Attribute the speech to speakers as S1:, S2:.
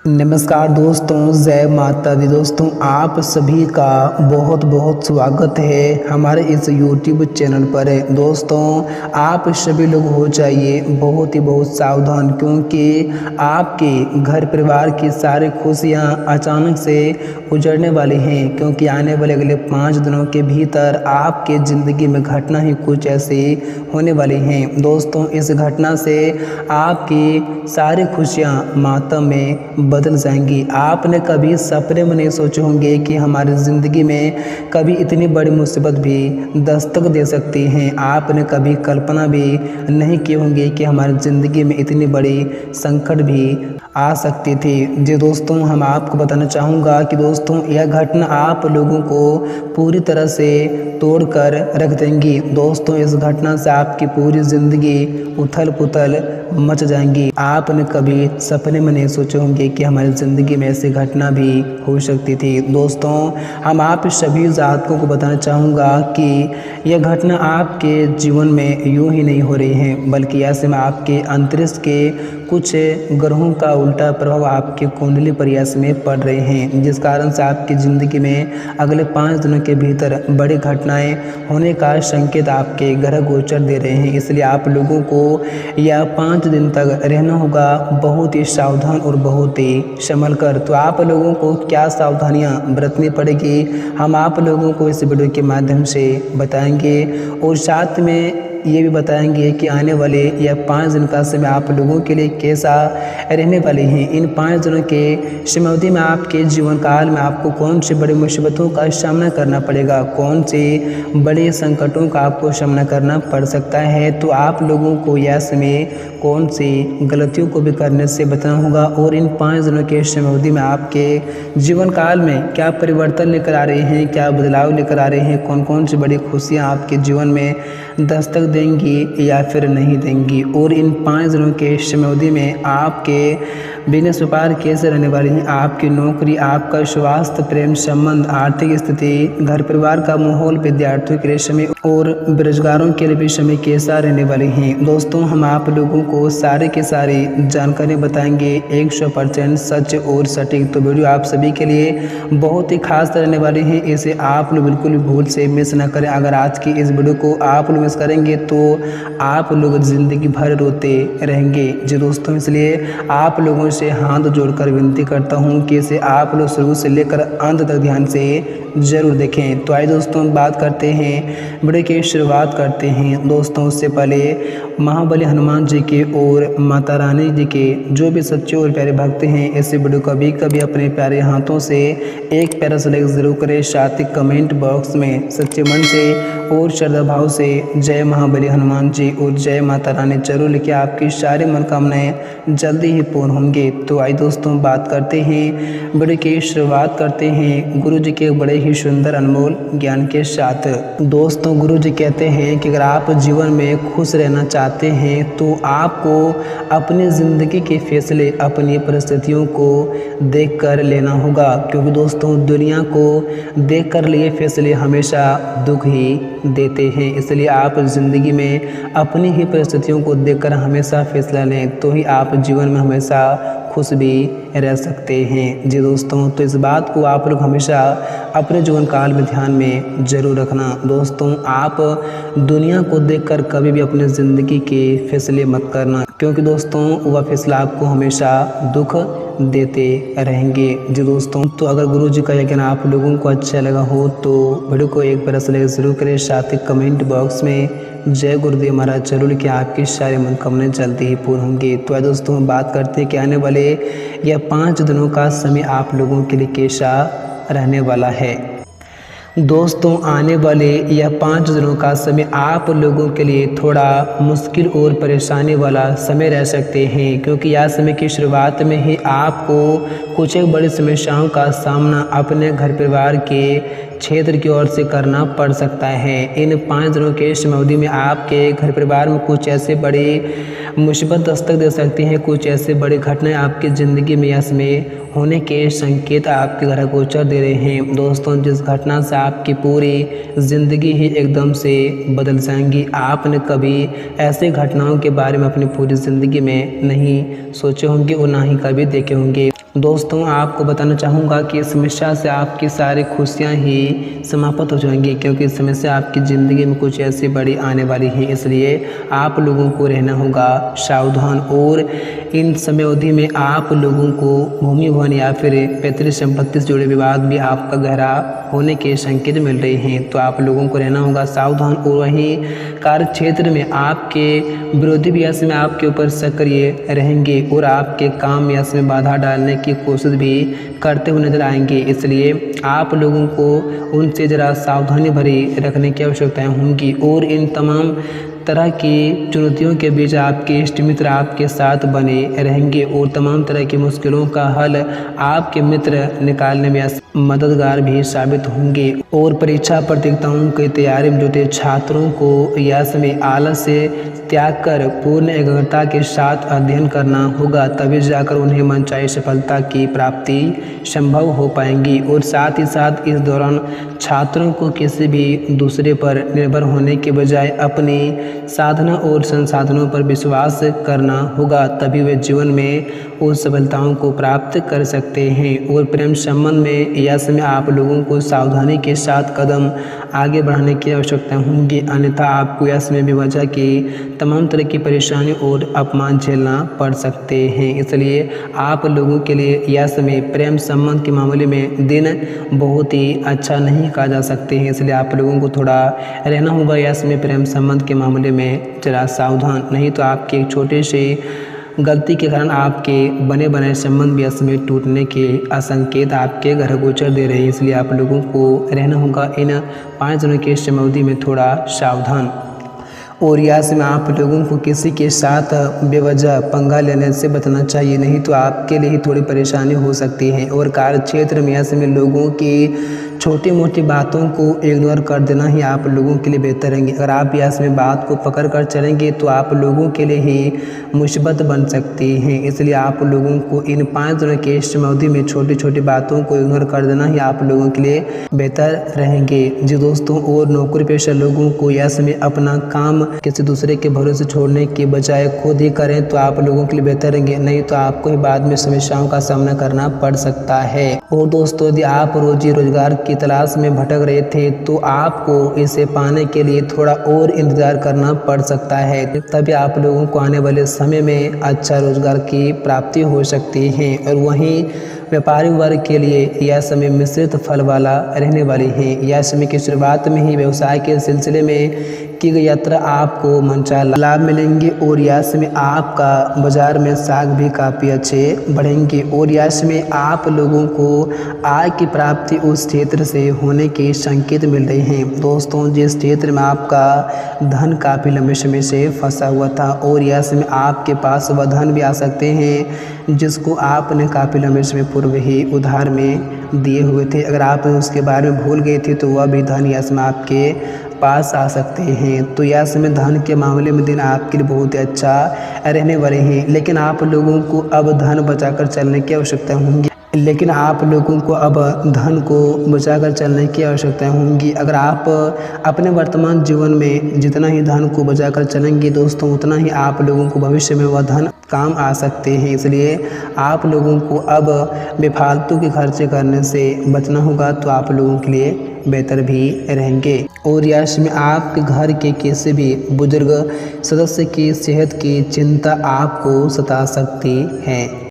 S1: नमस्कार दोस्तों, जय माता दी। दोस्तों आप सभी का बहुत बहुत स्वागत है हमारे इस YouTube चैनल पर। दोस्तों आप सभी लोग हो जाइए बहुत ही बहुत सावधान, क्योंकि आपके घर परिवार की सारी खुशियां अचानक से उजड़ने वाली हैं। क्योंकि आने वाले अगले 5 दिनों के भीतर आपके ज़िंदगी में घटना ही कुछ ऐसी होने वाली हैं। दोस्तों इस घटना से आपकी सारी खुशियां मातम में बदल जाएंगी। आपने कभी सपने में नहीं सोचे होंगे कि हमारी ज़िंदगी में कभी इतनी बड़ी मुसीबत भी दस्तक दे सकती हैं। आपने कभी कल्पना भी नहीं की होंगी कि हमारी ज़िंदगी में इतनी बड़ी संकट भी आ सकती थी। जी दोस्तों, हम आपको बताना चाहूँगा कि दोस्तों यह घटना आप लोगों को पूरी तरह से तोड़कर रख देंगी। दोस्तों इस घटना से आपकी पूरी ज़िंदगी उथल पुथल मच जाएंगी। आपने कभी सपने में नहीं सोचे होंगे कि हमारी ज़िंदगी में ऐसी घटना भी हो सकती थी। दोस्तों हम आप सभी जातकों को बताना चाहूँगा कि यह घटना आपके जीवन में यूं ही नहीं हो रही है, बल्कि ऐसे में आपके अंतरिक्ष के कुछ ग्रहों का उल्टा प्रभाव आपकी कुंडली पर ऐसे में पड़ रहे हैं, जिस कारण से आपकी ज़िंदगी में अगले 5 दिनों के भीतर बड़ी घटनाएं होने का संकेत आपके ग्रह गोचर दे रहे हैं। इसलिए आप लोगों को यह 5 दिन तक रहना होगा बहुत ही सावधान और बहुत ही संभल कर। तो आप लोगों को क्या सावधानियां बरतनी पड़ेगी हम आप लोगों को इस वीडियो के माध्यम से बताएंगे, और साथ में ये भी बताएंगे कि आने वाले यह 5 दिन का समय आप लोगों के लिए कैसा रहने वाले हैं। इन 5 दिनों के समयावधि में आपके जीवन काल में आपको कौन सी बड़ी मुसीबतों का सामना करना पड़ेगा, कौन से बड़े संकटों का आपको सामना करना पड़ सकता है। तो आप लोगों को यह समय कौन सी गलतियों को भी करने से बचना होगा, और इन 5 दिनों के समयावधि में आपके जीवन काल में क्या परिवर्तन लेकर आ रहे हैं, क्या बदलाव लेकर आ रहे हैं, कौन कौन सी बड़ी खुशियाँ आपके जीवन में दस्तक देंगी या फिर नहीं देंगी। और इन 5 दिनों के समयावधि में आपके बिजनेस व्यापार कैसे रहने वाली है, आपकी नौकरी, आपका स्वास्थ्य, प्रेम संबंध, आर्थिक स्थिति, घर परिवार का माहौल, विद्यार्थियों के लिए समय और बेरोजगारों के लिए भी समय कैसा रहने वाले हैं। दोस्तों हम आप लोगों को सारे के सारी जानकारी बताएंगे 100% सच और सटीक। तो वीडियो आप सभी के लिए बहुत ही खास रहने वाली है, इसे आप लोग बिल्कुल भी भूल से मिस ना करें। अगर आज की इस वीडियो को आप लोग मिस करेंगे तो आप लोग ज़िंदगी भर रोते रहेंगे। जी दोस्तों, इसलिए आप लोगों से हाथ जोड़कर विनती करता हूं कि इसे आप लोग शुरू से लेकर अंत तक ध्यान से ज़रूर देखें। तो आइए दोस्तों बात करते हैं, वीडियो की शुरुआत करते हैं। दोस्तों उससे पहले महाबली हनुमान जी के और माता रानी जी के जो भी सच्चे और प्यारे भक्त हैं, ऐसे वीडियो कभी कभी अपने प्यारे हाथों से एक प्यारा सा लाइक जरूर करें। साथ ही कमेंट बॉक्स में सच्चे मन से और श्रद्धा भाव से जय महाबली हनुमान जी और जय माता रानी जरूर लिखिए, आपकी सारी मनोकामनाएं जल्दी ही पूर्ण होंगे। तो आइए दोस्तों बात करते हैं, वीडियो की शुरुआत करते हैं गुरु जी के बड़े ही सुंदर अनमोल ज्ञान के साथ। दोस्तों गुरु जी कहते हैं कि अगर आप जीवन में खुश रहना चाहते हैं तो आपको अपनी ज़िंदगी के फैसले अपनी परिस्थितियों को देखकर लेना होगा, क्योंकि दोस्तों दुनिया को देखकर लिए फैसले हमेशा दुख ही देते हैं। इसलिए आप ज़िंदगी में अपनी ही परिस्थितियों को देखकर हमेशा फैसला लें, तो ही आप जीवन में हमेशा खुश भी रह सकते हैं। जी दोस्तों, तो इस बात को आप लोग हमेशा अपने जीवन काल में ध्यान में ज़रूर रखना। दोस्तों आप दुनिया को देखकर कभी भी अपनी ज़िंदगी के फैसले मत करना, क्योंकि दोस्तों वह फैसला आपको हमेशा दुख देते रहेंगे। जी दोस्तों, तो अगर गुरु जी का यज्ञ आप लोगों को अच्छा लगा हो तो वीडियो को एक बार से जरूर करें। साथ ही कमेंट बॉक्स में जय गुरुदेव महाराज जरूर लिखिए, आपकी सारी मनोकामनाएं जल्दी ही पूर्ण होंगी। तो दोस्तों हम बात करते हैं कि आने वाले यह 5 दिनों का समय आप लोगों के लिए कैसा रहने वाला है। दोस्तों आने वाले यह 5 दिनों का समय आप लोगों के लिए थोड़ा मुश्किल और परेशानी वाला समय रह सकते हैं, क्योंकि यह समय की शुरुआत में ही आपको कुछ एक बड़ी समस्याओं का सामना अपने घर परिवार के क्षेत्र की ओर से करना पड़ सकता है। इन 5 दिनों के समयावधि में आपके घर परिवार में कुछ ऐसे बड़ी मुसीबत दस्तक दे सकती हैं, कुछ ऐसे बड़ी घटनाएं आपकी ज़िंदगी में इसमें होने के संकेत आपके ग्रह गोचर दे रहे हैं। दोस्तों जिस घटना से आपकी पूरी ज़िंदगी ही एकदम से बदल जाएंगी। आपने कभी ऐसे घटनाओं के बारे में अपनी पूरी ज़िंदगी में नहीं सोचे होंगे और ना ही कभी देखे होंगे। दोस्तों आपको बताना चाहूँगा कि इस समस्या से आपकी सारी खुशियाँ ही समाप्त हो जाएंगी, क्योंकि इस समस्या आपकी ज़िंदगी में कुछ ऐसी बड़ी आने वाली है। इसलिए आप लोगों को रहना होगा सावधान। और इन समय अवधि में आप लोगों को भूमि भवन या फिर पैतृक संपत्ति से जुड़े विवाद भी आपका गहरा होने के संकेत मिल रहे हैं, तो आप लोगों को रहना होगा सावधान। और वहीं कार्य क्षेत्र में आपके विरोधी भी ऐसे में आपके ऊपर सक्रिय रहेंगे और आपके काम या में बाधा डालने की कोशिश भी करते हुए नजर आएंगे। इसलिए आप लोगों को उनसे ज़रा सावधानी भरी रखने की आवश्यकताएं होंगी। और इन तमाम तरह की चुनौतियों के बीच आपके इष्ट मित्र आपके साथ बने रहेंगे और तमाम तरह की मुश्किलों का हल आपके मित्र निकालने में मददगार भी साबित होंगे। और परीक्षा प्रतियोगिताओं की तैयारी में जुटे छात्रों को यह समय आलस से त्याग कर पूर्ण एकाग्रता के साथ अध्ययन करना होगा, तभी जाकर उन्हें मनचाही सफलता की प्राप्ति संभव हो पाएंगी। और साथ ही साथ इस दौरान छात्रों को किसी भी दूसरे पर निर्भर होने के बजाय अपनी साधना और संसाधनों पर विश्वास करना होगा, तभी वे जीवन में उन सफलताओं को प्राप्त कर सकते हैं। और प्रेम संबंध में यह समय आप लोगों को सावधानी के साथ कदम आगे बढ़ाने की आवश्यकता होगी, अन्यथा आपको यह समय बेवजह की तमाम तरह की परेशानी और अपमान झेलना पड़ सकते हैं। इसलिए आप लोगों के लिए यह समय प्रेम संबंध के मामले में दिन बहुत ही अच्छा नहीं कहा जा सकते हैं। इसलिए आप लोगों को थोड़ा रहना होगा यह समय प्रेम संबंध के मामले में जरा सावधान, नहीं तो आपके एक छोटे से गलती के कारण आपके बने बनाए संबंध भी इसमें टूटने के असंकेत आपके घर गोचर दे रहे हैं। इसलिए आप लोगों को रहना होगा इन 5 दिनों के समयावधि में थोड़ा सावधान। और यहाँ से आप लोगों को किसी के साथ बेवजह पंगा लेने से बचना चाहिए, नहीं तो आपके लिए ही थोड़ी परेशानी हो सकती है। और कार्य क्षेत्र में ऐसे में लोगों की छोटी मोटी बातों को इग्नोर कर देना ही आप लोगों के लिए बेहतर रहेंगे। अगर आप यहाँ में बात को पकड़ कर चलेंगे तो आप लोगों के लिए ही मुसीबत बन सकती है। इसलिए आप लोगों को इन 5 दिनों के समयावधि में छोटी छोटी बातों को इग्नोर कर देना ही आप लोगों के लिए बेहतर रहेंगे। जी दोस्तों, और नौकरी पेशा लोगों को यह समय अपना काम किसी दूसरे के भरोसे छोड़ने के बजाय खुद ही करें तो आप लोगों के लिए बेहतर रहेंगे, नहीं तो आपको ही बाद में समस्याओं का सामना करना पड़ सकता है। और दोस्तों, यदि आप रोजी रोजगार की तलाश में भटक रहे थे तो आपको इसे पाने के लिए थोड़ा और इंतजार करना पड़ सकता है, तभी आप लोगों को आने वाले समय में अच्छा रोजगार की प्राप्ति हो सकती है। और वहीं व्यापारी वर्ग के लिए यह समय मिश्रित फल वाला रहने वाली है। यह समय की शुरुआत में ही व्यवसाय के सिलसिले में की गई यात्रा आपको मनचाहा लाभ मिलेंगे और यह समय आपका बाजार में साख भी काफ़ी अच्छे बढ़ेंगे। और यह समय आप लोगों को आय की प्राप्ति उस क्षेत्र से होने के संकेत मिल रहे हैं। दोस्तों, जिस क्षेत्र में आपका धन काफ़ी लंबे समय से फंसा हुआ था और यह समय आपके पास वह धन भी आ सकते हैं जिसको आपने काफ़ी लंबे समय पूर्व ही उधार में दिए हुए थे। अगर आप उसके बारे में भूल गए थे तो वह भी धन यह समय आपके पास आ सकते हैं। तो यह समय धन के मामले में दिन आपके लिए बहुत ही अच्छा रहने वाले हैं। लेकिन आप लोगों को अब धन बचाकर चलने की आवश्यकता होगी अगर आप अपने वर्तमान जीवन में जितना ही धन को बचाकर चलेंगे दोस्तों, उतना ही आप लोगों को भविष्य में वह धन काम आ सकते हैं। इसलिए आप लोगों को अब बेफालतू के खर्चे करने से बचना होगा, तो आप लोगों के लिए बेहतर भी रहेंगे। और यश में आपके घर के किसी भी बुजुर्ग सदस्य की सेहत की चिंता आपको सता सकती है।